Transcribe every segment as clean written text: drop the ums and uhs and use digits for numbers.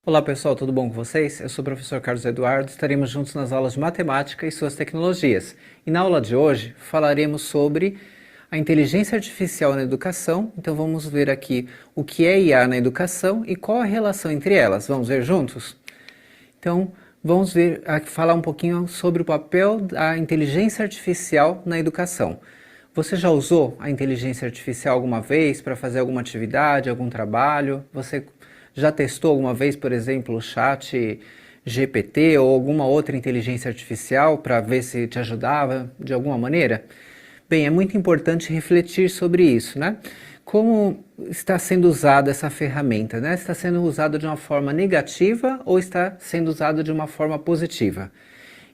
Olá pessoal, tudo bom com vocês? Eu sou o professor Carlos Eduardo, estaremos juntos nas aulas de matemática e suas tecnologias. E na aula de hoje falaremos sobre a inteligência artificial na educação, então vamos ver aqui o que é IA na educação e qual a relação entre elas. Vamos ver juntos? Então vamos ver, falar um pouquinho sobre o papel da inteligência artificial na educação. Você já usou a inteligência artificial alguma vez para fazer alguma atividade, algum trabalho? Você já testou alguma vez, por exemplo, o chat GPT ou alguma outra inteligência artificial para ver se te ajudava de alguma maneira? Bem, é muito importante refletir sobre isso, né? Como está sendo usada essa ferramenta, né? Está sendo usada de uma forma negativa ou está sendo usada de uma forma positiva?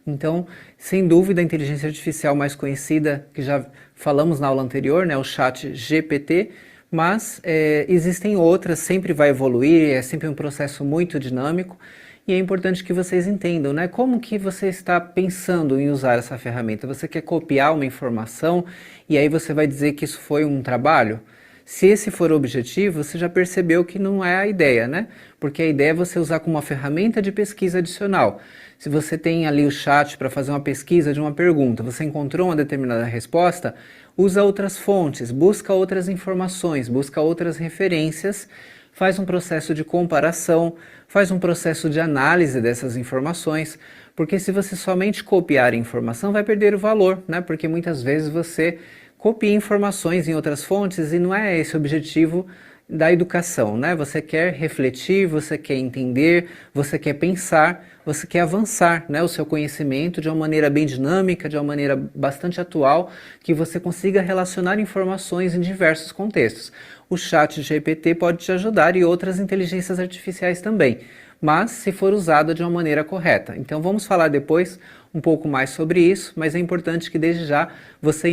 Então, sem dúvida, a inteligência artificial mais conhecida, que já falamos na aula anterior, né, o chat GPT, mas existem outras, sempre vai evoluir, é sempre um processo muito dinâmico e é importante que vocês entendam, né, como que você está pensando em usar essa ferramenta. Você quer copiar uma informação e aí você vai dizer que isso foi um trabalho? Se esse for o objetivo, você já percebeu que não é a ideia, né? Porque a ideia é você usar como uma ferramenta de pesquisa adicional. Se você tem ali o chat para fazer uma pesquisa de uma pergunta, você encontrou uma determinada resposta, usa outras fontes, busca outras informações, busca outras referências, faz um processo de comparação, faz um processo de análise dessas informações, porque se você somente copiar a informação, vai perder o valor, né? Porque muitas vezes você copie informações em outras fontes e não é esse o objetivo da educação, né? Você quer refletir, você quer entender, você quer pensar, você quer avançar, né, o seu conhecimento de uma maneira bem dinâmica, de uma maneira bastante atual, que você consiga relacionar informações em diversos contextos. O chat GPT pode te ajudar e outras inteligências artificiais também, mas se for usada de uma maneira correta. Então vamos falar depois um pouco mais sobre isso, mas é importante que desde já você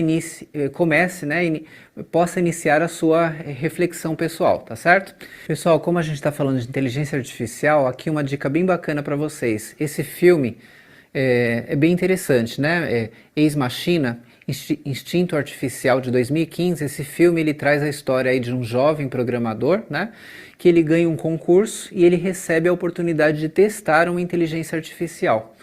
comece, né, possa iniciar a sua reflexão pessoal, tá certo? Pessoal, como a gente está falando de inteligência artificial, aqui uma dica bem bacana para vocês. Esse filme é bem interessante, né? Ex Machina, Instinto Artificial de 2015. Esse filme ele traz a história aí de um jovem programador, né? Que ele ganha um concurso e ele recebe a oportunidade de testar uma inteligência artificial.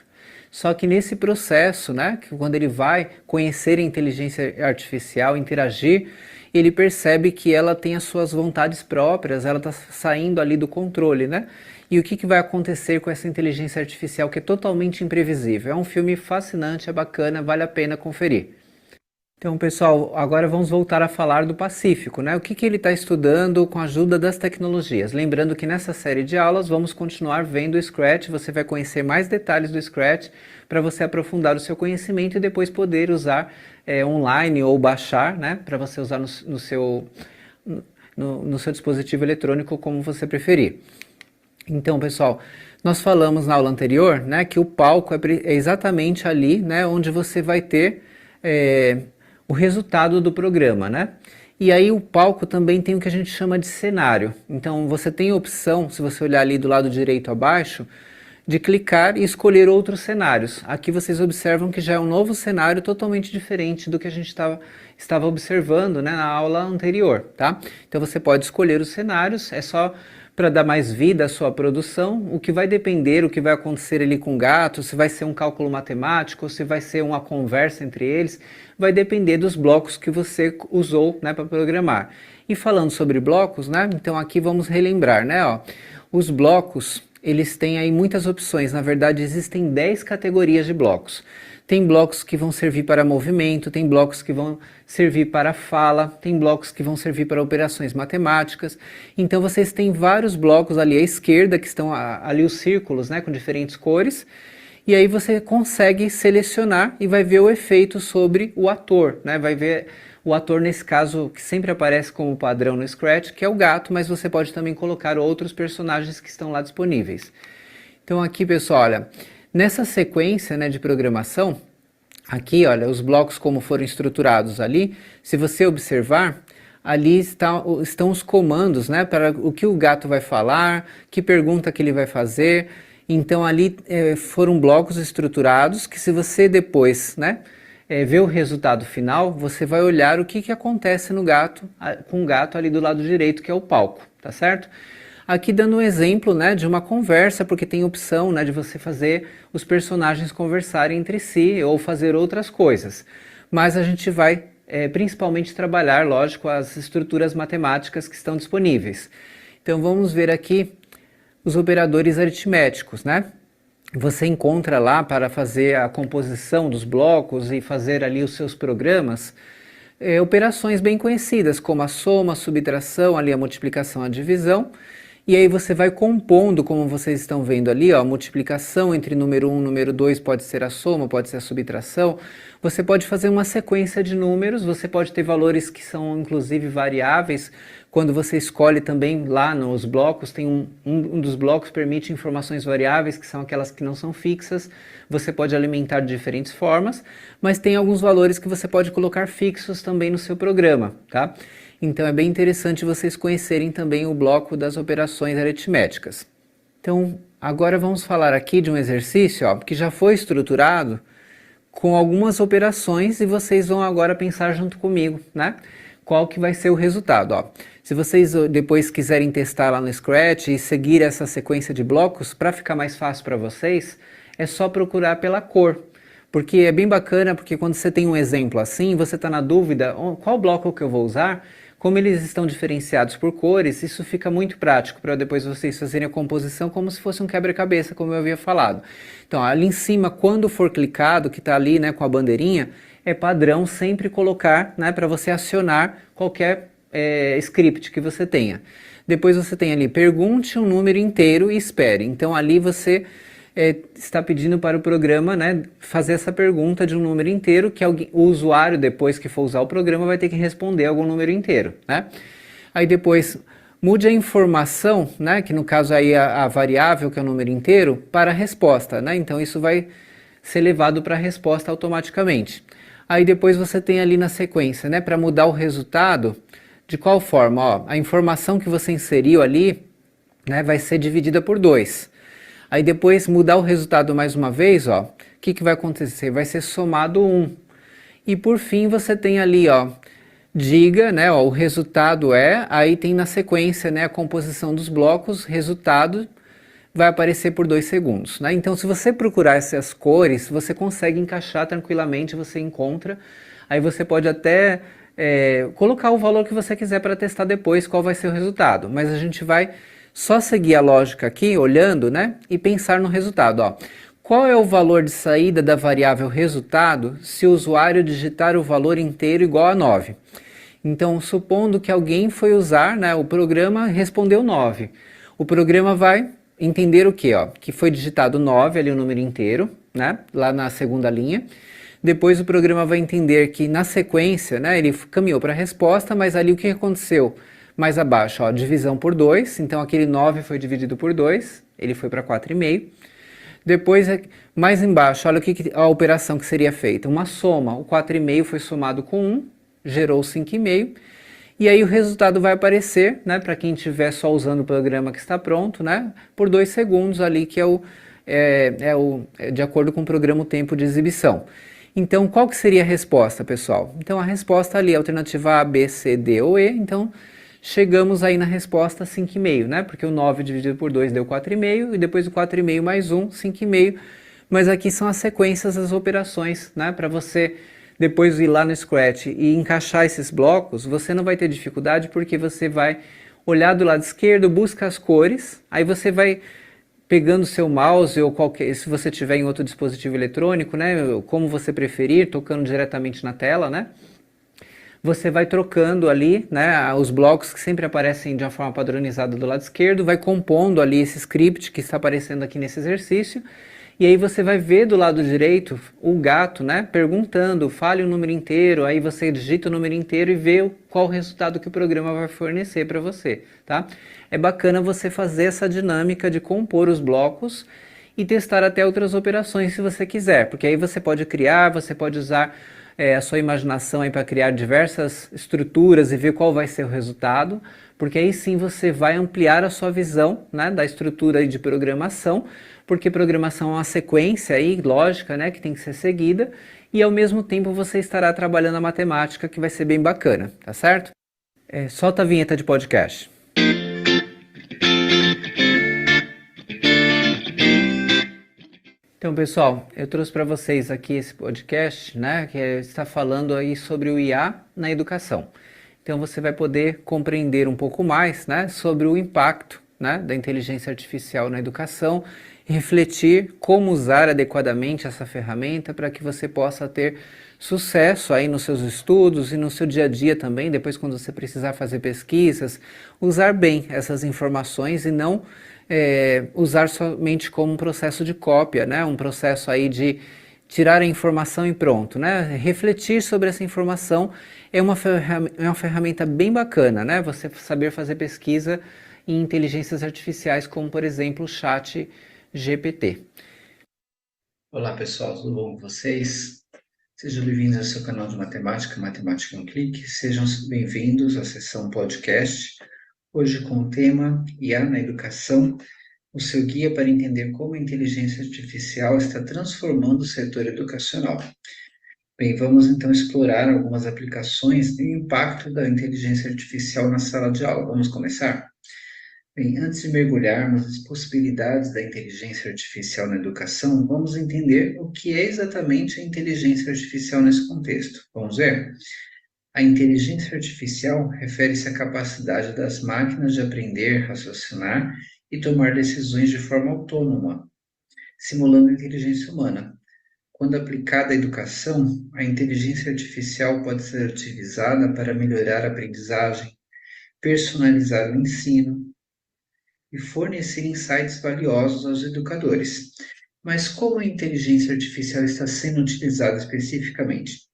Só que nesse processo, né, que quando ele vai conhecer a inteligência artificial, interagir, ele percebe que ela tem as suas vontades próprias, ela está saindo ali do controle, né? E o que vai acontecer com essa inteligência artificial que é totalmente imprevisível? É um filme fascinante, é bacana, vale a pena conferir. Então, pessoal, agora vamos voltar a falar do Pacífico, né? O que ele está estudando com a ajuda das tecnologias. Lembrando que nessa série de aulas vamos continuar vendo o Scratch, você vai conhecer mais detalhes do Scratch para você aprofundar o seu conhecimento e depois poder usar online ou baixar, né? Para você usar no seu dispositivo eletrônico como você preferir. Então, pessoal, nós falamos na aula anterior, né, que o palco é exatamente ali, né, onde você vai ter o resultado do programa, né? E aí o palco também tem o que a gente chama de cenário. Então você tem a opção, se você olhar ali do lado direito abaixo, de clicar e escolher outros cenários. Aqui vocês observam que já é um novo cenário totalmente diferente do que a gente estava observando, né, na aula anterior, tá? Então você pode escolher os cenários, é só para dar mais vida à sua produção. O que vai depender, o que vai acontecer ali com o gato, se vai ser um cálculo matemático, se vai ser uma conversa entre eles, vai depender dos blocos que você usou, né, para programar. E falando sobre blocos, né, então aqui vamos relembrar, né, ó, os blocos, eles têm aí muitas opções. Na verdade, existem 10 categorias de blocos. Tem blocos que vão servir para movimento, tem blocos que vão servir para fala, tem blocos que vão servir para operações matemáticas. Então vocês têm vários blocos ali à esquerda, que estão ali os círculos, né, com diferentes cores. E aí você consegue selecionar e vai ver o efeito sobre o ator, né? Vai ver o ator nesse caso que sempre aparece como padrão no Scratch, que é o gato, mas você pode também colocar outros personagens que estão lá disponíveis. Então aqui, pessoal, olha, nessa sequência, né, de programação, aqui, olha, os blocos como foram estruturados ali, se você observar, ali estão os comandos, né, para o que o gato vai falar, que pergunta que ele vai fazer. Então ali foram blocos estruturados que se você depois, né, ver o resultado final, você vai olhar o que acontece no gato, com o gato ali do lado direito, que é o palco, tá certo? Aqui dando um exemplo, né, de uma conversa, porque tem opção, né, de você fazer os personagens conversarem entre si ou fazer outras coisas. Mas a gente vai principalmente trabalhar, lógico, as estruturas matemáticas que estão disponíveis. Então vamos ver aqui os operadores aritméticos, né? Você encontra lá para fazer a composição dos blocos e fazer ali os seus programas, operações bem conhecidas, como a soma, a subtração, ali a multiplicação, a divisão. E aí você vai compondo, como vocês estão vendo ali, ó, a multiplicação entre número 1 e número 2 pode ser a soma, pode ser a subtração. Você pode fazer uma sequência de números, você pode ter valores que são inclusive variáveis. Quando você escolhe também lá nos blocos, tem um dos blocos permite informações variáveis, que são aquelas que não são fixas. Você pode alimentar de diferentes formas, mas tem alguns valores que você pode colocar fixos também no seu programa, tá? Então é bem interessante vocês conhecerem também o bloco das operações aritméticas. Então agora vamos falar aqui de um exercício, ó, que já foi estruturado com algumas operações e vocês vão agora pensar junto comigo, né? Qual que vai ser o resultado, ó. Se vocês depois quiserem testar lá no Scratch e seguir essa sequência de blocos, para ficar mais fácil para vocês, é só procurar pela cor. Porque é bem bacana, porque quando você tem um exemplo assim, você está na dúvida, qual bloco que eu vou usar? Como eles estão diferenciados por cores, isso fica muito prático para depois vocês fazerem a composição como se fosse um quebra-cabeça, como eu havia falado. Então, ali em cima, quando for clicado, que está ali, né, com a bandeirinha, é padrão sempre colocar, né, para você acionar qualquer script que você tenha. Depois você tem ali, pergunte um número inteiro e espere. Então, ali você está pedindo para o programa, né, fazer essa pergunta de um número inteiro, que o usuário, depois que for usar o programa, vai ter que responder algum número inteiro, né? Aí depois, mude a informação, né, que no caso aí a variável, que é o número inteiro, para a resposta, né? Então isso vai ser levado para a resposta automaticamente. Aí depois você tem ali na sequência, né, para mudar o resultado, de qual forma? Ó, a informação que você inseriu ali, né, vai ser dividida por 2. Aí depois mudar o resultado mais uma vez, ó, o que vai acontecer? Vai ser somado 1. E por fim você tem ali, ó, diga, né, ó, o resultado aí tem na sequência, né, a composição dos blocos, resultado vai aparecer por 2 segundos, né? Então se você procurar essas cores, você consegue encaixar tranquilamente, você encontra, aí você pode até colocar o valor que você quiser para testar depois qual vai ser o resultado, mas a gente vai só seguir a lógica aqui, olhando, né, e pensar no resultado, ó. Qual é o valor de saída da variável resultado se o usuário digitar o valor inteiro igual a 9? Então, supondo que alguém foi usar, né, o programa respondeu 9. O programa vai entender o quê? Ó? Que foi digitado 9, ali o número inteiro, né, lá na segunda linha. Depois o programa vai entender que na sequência, né, ele caminhou para a resposta, mas ali o que aconteceu? Mais abaixo, ó, divisão por 2, então aquele 9 foi dividido por 2, ele foi para 4,5. Depois, mais embaixo, olha a operação que seria feita, uma soma, o 4,5 foi somado com 1, gerou 5,5, e aí o resultado vai aparecer, né, para quem estiver só usando o programa que está pronto, né, por 2 segundos ali, que é de acordo com o programa o tempo de exibição. Então, qual que seria a resposta, pessoal? Então, a resposta ali, alternativa A, B, C, D ou E, então chegamos aí na resposta 5,5, né? Porque o 9 dividido por 2 deu 4,5 e depois o 4,5 mais 1, 5,5. Mas aqui são as sequências das operações, né? Para você depois ir lá no Scratch e encaixar esses blocos, você não vai ter dificuldade porque você vai olhar do lado esquerdo, busca as cores, aí você vai pegando o seu mouse ou qualquer, se você tiver em outro dispositivo eletrônico, né? Como você preferir, tocando diretamente na tela, né? Você vai trocando ali, né, os blocos que sempre aparecem de uma forma padronizada do lado esquerdo, vai compondo ali esse script que está aparecendo aqui nesse exercício, e aí você vai ver do lado direito o gato, né, perguntando, fale o número inteiro, aí você digita o número inteiro e vê qual o resultado que o programa vai fornecer para você, tá? É bacana você fazer essa dinâmica de compor os blocos e testar até outras operações se você quiser, porque aí você pode criar, você pode usar a sua imaginação aí para criar diversas estruturas e ver qual vai ser o resultado, porque aí sim você vai ampliar a sua visão, né, da estrutura aí de programação, porque programação é uma sequência aí, lógica, né, que tem que ser seguida, e ao mesmo tempo você estará trabalhando a matemática, que vai ser bem bacana, tá certo? Solta a vinheta de podcast. Então, pessoal, eu trouxe para vocês aqui esse podcast, né, que está falando aí sobre o IA na educação. Então, você vai poder compreender um pouco mais, né, sobre o impacto, né, da inteligência artificial na educação e refletir como usar adequadamente essa ferramenta para que você possa ter sucesso aí nos seus estudos e no seu dia a dia também, depois quando você precisar fazer pesquisas, usar bem essas informações e não usar somente como um processo de cópia, né? Um processo aí de tirar a informação e pronto, né? Refletir sobre essa informação é uma ferramenta bem bacana, né? Você saber fazer pesquisa em inteligências artificiais, como por exemplo o Chat GPT. Olá pessoal, tudo bom com vocês? Sejam bem-vindos ao seu canal de matemática, Matemática em um Clique. Sejam bem-vindos à sessão podcast, hoje com o tema IA na educação, o seu guia para entender como a inteligência artificial está transformando o setor educacional. Bem, vamos então explorar algumas aplicações e o impacto da inteligência artificial na sala de aula. Vamos começar? Bem, antes de mergulharmos nas possibilidades da inteligência artificial na educação, vamos entender o que é exatamente a inteligência artificial nesse contexto. Vamos ver? A inteligência artificial refere-se à capacidade das máquinas de aprender, raciocinar e tomar decisões de forma autônoma, simulando a inteligência humana. Quando aplicada à educação, a inteligência artificial pode ser utilizada para melhorar a aprendizagem, personalizar o ensino e fornecer insights valiosos aos educadores. Mas como a inteligência artificial está sendo utilizada especificamente?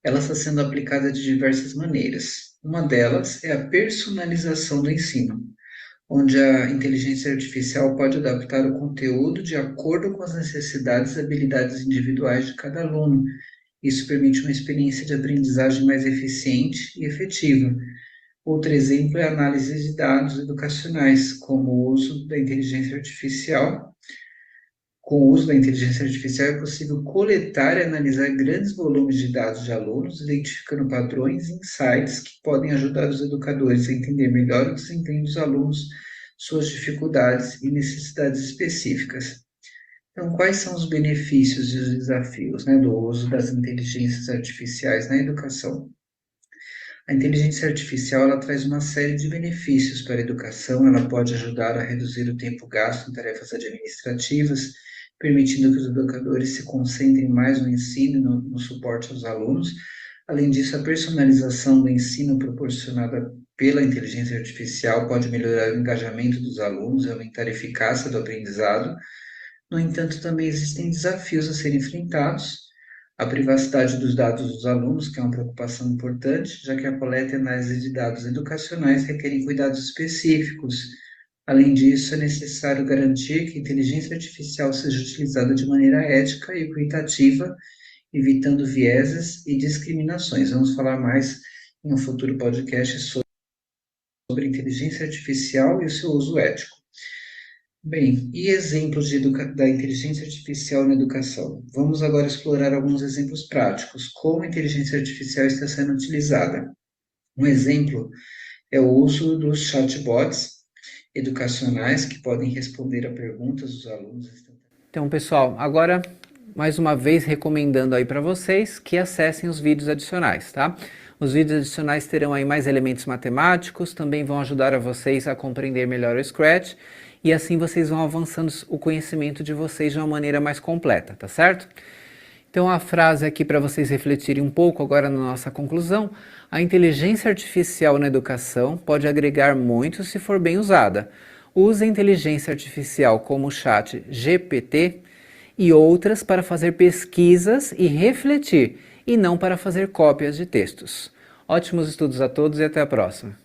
Ela está sendo aplicada de diversas maneiras. Uma delas é a personalização do ensino, onde a inteligência artificial pode adaptar o conteúdo de acordo com as necessidades e habilidades individuais de cada aluno. Isso permite uma experiência de aprendizagem mais eficiente e efetiva. Outro exemplo é a análise de dados educacionais, como o uso da inteligência artificial. Com o uso da inteligência artificial é possível coletar e analisar grandes volumes de dados de alunos, identificando padrões e insights que podem ajudar os educadores a entender melhor o desempenho dos alunos, suas dificuldades e necessidades específicas. Então, quais são os benefícios e os desafios, do uso das inteligências artificiais na educação? A inteligência artificial ela traz uma série de benefícios para a educação. Ela pode ajudar a reduzir o tempo gasto em tarefas administrativas, permitindo que os educadores se concentrem mais no ensino e no suporte aos alunos. Além disso, a personalização do ensino proporcionada pela inteligência artificial pode melhorar o engajamento dos alunos e aumentar a eficácia do aprendizado. No entanto, também existem desafios a serem enfrentados. A privacidade dos dados dos alunos, que é uma preocupação importante, já que a coleta e análise de dados educacionais requerem cuidados específicos. Além disso, é necessário garantir que a inteligência artificial seja utilizada de maneira ética e equitativa, evitando vieses e discriminações. Vamos falar mais em um futuro podcast sobre inteligência artificial e o seu uso ético. Bem, e exemplos da inteligência artificial na educação? Vamos agora explorar alguns exemplos práticos. Como a inteligência artificial está sendo utilizada? Um exemplo é o uso dos chatbots educacionais que podem responder a perguntas dos alunos. Então, pessoal, agora mais uma vez recomendando aí para vocês que acessem os vídeos adicionais, tá? Os vídeos adicionais terão aí mais elementos matemáticos, também vão ajudar a vocês a compreender melhor o Scratch e assim vocês vão avançando o conhecimento de vocês de uma maneira mais completa, tá certo? Então a frase aqui para vocês refletirem um pouco agora na nossa conclusão: a inteligência artificial na educação pode agregar muito se for bem usada. Use a inteligência artificial como o Chat GPT e outras para fazer pesquisas e refletir, e não para fazer cópias de textos. Ótimos estudos a todos e até a próxima!